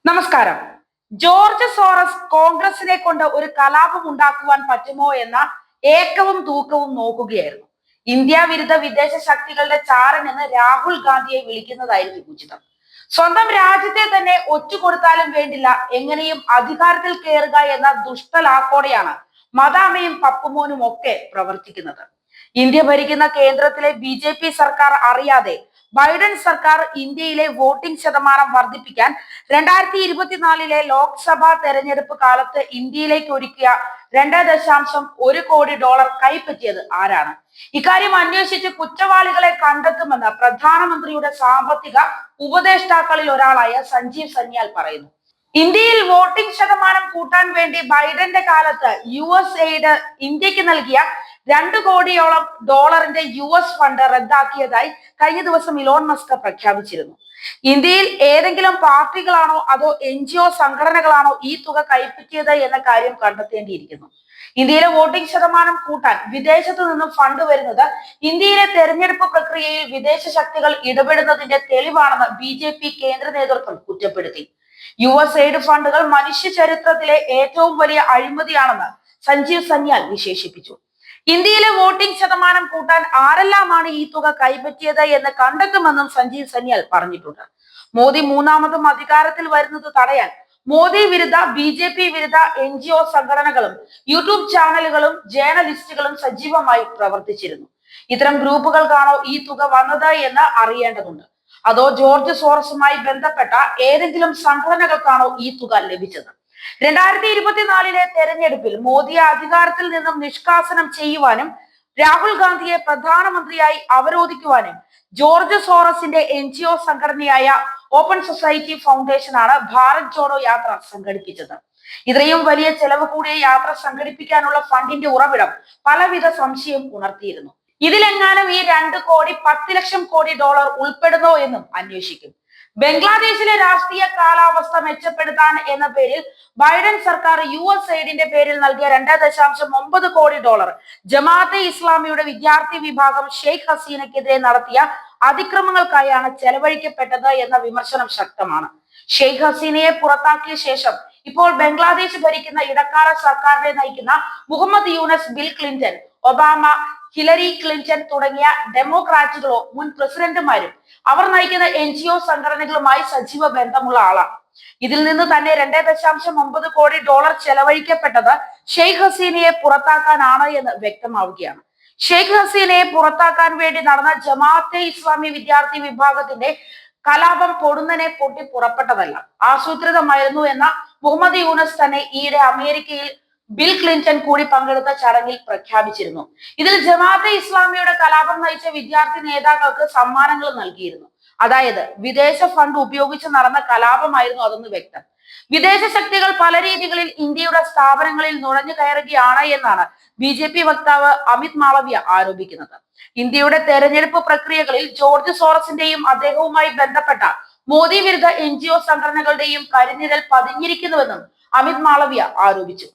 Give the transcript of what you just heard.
നമസ്കാരം. George Soros കോൺഗ്രസിനെ കൊണ്ട് ഒരു കലാപം ഉണ്ടാക്കുവാൻ പറ്റുമോ എന്ന ഏക്കവും തൂക്കവും നോക്കുകയായിരുന്നു. ഇന്ത്യ വിരുദ്ധ വിദേശ ശക്തികളുടെ ചാരൻ എന്ന് രാഹുൽ ഗാന്ധിയെ വിളിക്കുന്നതായിരിക്കും ഉചിതം. സ്വന്തം രാജ്യത്തെ തന്നെ ഒറ്റുകൊടുത്താലും വേണ്ടില്ല, എങ്ങനെയും അധികാരത്തിൽ കയറുക എന്ന ദുഷ്ടലാക്കോടെയാണ് മദാമയും പപ്പുമോനും ഒക്കെ പ്രവർത്തിക്കുന്നത്. ഇന്ത്യ ഭരിക്കുന്ന കേന്ദ്രത്തിലെ BJP സർക്കാർ അറിയാതെ ബൈഡൻ സർക്കാർ ഇന്ത്യയിലെ വോട്ടിംഗ് ശതമാനം വർദ്ധിപ്പിക്കാൻ 2024 ലോക്സഭാ തെരഞ്ഞെടുപ്പ് കാലത്ത് ഇന്ത്യയിലേക്ക് ഒരുക്കിയ $2.1 കോടി കൈപ്പറ്റിയത് ആരാണ്? ഇക്കാര്യം അന്വേഷിച്ച് കുറ്റവാളികളെ കണ്ടെത്തുമെന്ന് പ്രധാനമന്ത്രിയുടെ സാമ്പത്തിക ഉപദേഷ്ടാക്കളിൽ ഒരാളായ സഞ്ജീവ് സന്യാൽ പറയുന്നു. ഇന്ത്യയിൽ വോട്ടിംഗ് ശതമാനം കൂട്ടാൻ വേണ്ടി ബൈഡന്റെ കാലത്ത് USAID ഇന്ത്യക്ക് നൽകിയ $2 കോടിയോളം US ഫണ്ട് റദ്ദാക്കിയതായി കഴിഞ്ഞ ദിവസം ഇലോൺ മസ്ക് പ്രഖ്യാപിച്ചിരുന്നു. ഇന്ത്യയിൽ ഏതെങ്കിലും പാർട്ടികളാണോ അതോ NGO സംഘടനകളാണോ ഈ തുക കൈപ്പറ്റിയത് എന്ന കാര്യം കണ്ടെത്തേണ്ടിയിരിക്കുന്നു. ഇന്ത്യയിലെ വോട്ടിംഗ് ശതമാനം കൂട്ടാൻ വിദേശത്തു നിന്നും ഫണ്ട് വരുന്നത് ഇന്ത്യയിലെ തെരഞ്ഞെടുപ്പ് പ്രക്രിയയിൽ വിദേശ ശക്തികൾ ഇടപെടുന്നതിന്റെ തെളിവാണെന്ന് BJP കേന്ദ്ര നേതൃത്വം കുറ്റപ്പെടുത്തി. USAID ഫണ്ടുകൾ മനുഷ്യ ചരിത്രത്തിലെ ഏറ്റവും വലിയ അഴിമതിയാണെന്ന് സഞ്ജീവ് സന്യാൽ വിശേഷിപ്പിച്ചു. ഇന്ത്യയിലെ വോട്ടിംഗ് ശതമാനം കൂട്ടാൻ ആരെല്ലാമാണ് ഈ തുക കൈപ്പറ്റിയത് എന്ന് കണ്ടെത്തുമെന്നും സഞ്ജീവ് സന്യാൽ പറഞ്ഞിട്ടുണ്ട്. മോദി മൂന്നാമതും അധികാരത്തിൽ വരുന്നത് തടയാൻ മോദി വിരുദ്ധ BJP വിരുദ്ധ NGO സംഘടനകളും യൂട്യൂബ് ചാനലുകളും ജേർണലിസ്റ്റുകളും സജീവമായി പ്രവർത്തിച്ചിരുന്നു. ഇത്തരം ഗ്രൂപ്പുകൾക്കാണോ ഈ തുക വന്നത് എന്ന് അറിയേണ്ടതുണ്ട്. അതോ ജോർജ് സോറസുമായി ബന്ധപ്പെട്ട ഏതെങ്കിലും സംഘടനകൾക്കാണോ ഈ തുക ലഭിച്ചത്? 2024 തെരഞ്ഞെടുപ്പിൽ മോദിയെ അധികാരത്തിൽ നിന്നും നിഷ്കാസനം ചെയ്യുവാനും രാഹുൽ ഗാന്ധിയെ പ്രധാനമന്ത്രിയായി അവരോധിക്കുവാനും ജോർജ് സോറസിന്റെ NGO സംഘടനയായ ഓപ്പൺ സൊസൈറ്റി ഫൗണ്ടേഷൻ ആണ് ഭാരത് ജോഡോ യാത്ര സംഘടിപ്പിച്ചത്. ഇത്രയും വലിയ ചെലവ് കൂടിയ യാത്ര സംഘടിപ്പിക്കാനുള്ള ഫണ്ടിന്റെ ഉറവിടം പലവിധ സംശയം ഉണർത്തിയിരുന്നു. ഇതിലെങ്ങാനും ഈ $2 കോടി $10 ലക്ഷം കോടി ഉൾപ്പെടുന്നോ എന്നും അന്വേഷിക്കും. ബംഗ്ലാദേശിലെ രാഷ്ട്രീയ കാലാവസ്ഥ മെച്ചപ്പെടുത്താൻ എന്ന പേരിൽ ബൈഡൻ സർക്കാർ USAIDന്റെ പേരിൽ നൽകിയ $2.9 കോടി ജമാഅത്തെ ഇസ്ലാമിയുടെ വിദ്യാർത്ഥി വിഭാഗം ഷെയ്ഖ് ഹസീനയ്ക്കെതിരെ നടത്തിയ അതിക്രമങ്ങൾക്കായാണ് ചെലവഴിക്കപ്പെട്ടത് എന്ന വിമർശനം ശക്തമാണ്. ഷെയ്ഖ് ഹസീനയെ പുറത്താക്കിയ ശേഷം ഇപ്പോൾ ബംഗ്ലാദേശ് ഭരിക്കുന്ന ഇടക്കാല സർക്കാരിനെ നയിക്കുന്ന Muhammad Yunus, Bill Clinton, Obama, Hillary Clinton തുടങ്ങിയ ഡെമോക്രാറ്റുകളോ മുൻ പ്രസിഡന്റുമാരും അവർ നയിക്കുന്ന NGO സംഘടനകളുമായി സജീവ ബന്ധമുള്ള ആളാണ്. ഇതിൽ നിന്ന് തന്നെ $2.9 കോടി ചെലവഴിക്കപ്പെട്ടത് ഷെയ്ഖ് ഹസീനയെ പുറത്താക്കാനാണ് എന്ന് വ്യക്തമാവുകയാണ്. ഷെയ്ഖ് ഹസീനയെ പുറത്താക്കാൻ വേണ്ടി നടന്ന ജമാഅത്തെ ഇസ്ലാമി വിദ്യാർത്ഥി വിഭാഗത്തിന്റെ കലാപം പൊടുന്നനെ പൊട്ടി പുറപ്പെട്ടതല്ല, ആസൂത്രിതമായിരുന്നു എന്ന മുഹമ്മദ് യൂനസ് തന്നെ ഈയിടെ അമേരിക്കയിൽ ബിൽ ക്ലിന്റൺ കൂടി പങ്കെടുത്ത ചടങ്ങിൽ പ്രഖ്യാപിച്ചിരുന്നു. ഇതിൽ ജമാഅത്തെ ഇസ്ലാമിയുടെ കലാപം നയിച്ച വിദ്യാർത്ഥി നേതാക്കൾക്ക് സമ്മാനങ്ങൾ നൽകിയിരുന്നു. അതായത് വിദേശ ഫണ്ട് ഉപയോഗിച്ച് നടന്ന കലാപമായിരുന്നു അതെന്ന് വ്യക്തം. വിദേശ ശക്തികൾ പല രീതികളിൽ ഇന്ത്യയുടെ സ്ഥാപനങ്ങളിൽ നുഴഞ്ഞു കയറുകയാണ് എന്നാണ് BJP വക്താവ് അമിത് മാളവ്യ ആരോപിക്കുന്നത്. ഇന്ത്യയുടെ തെരഞ്ഞെടുപ്പ് പ്രക്രിയകളിൽ ജോർജ് സോറസിന്റെയും അദ്ദേഹവുമായി ബന്ധപ്പെട്ട മോദി വിരുദ്ധ NGO സംഘടനകളുടെയും കരിനിഴൽ പതിഞ്ഞിരിക്കുന്നുവെന്നും അമിത് മാളവ്യ ആരോപിച്ചു.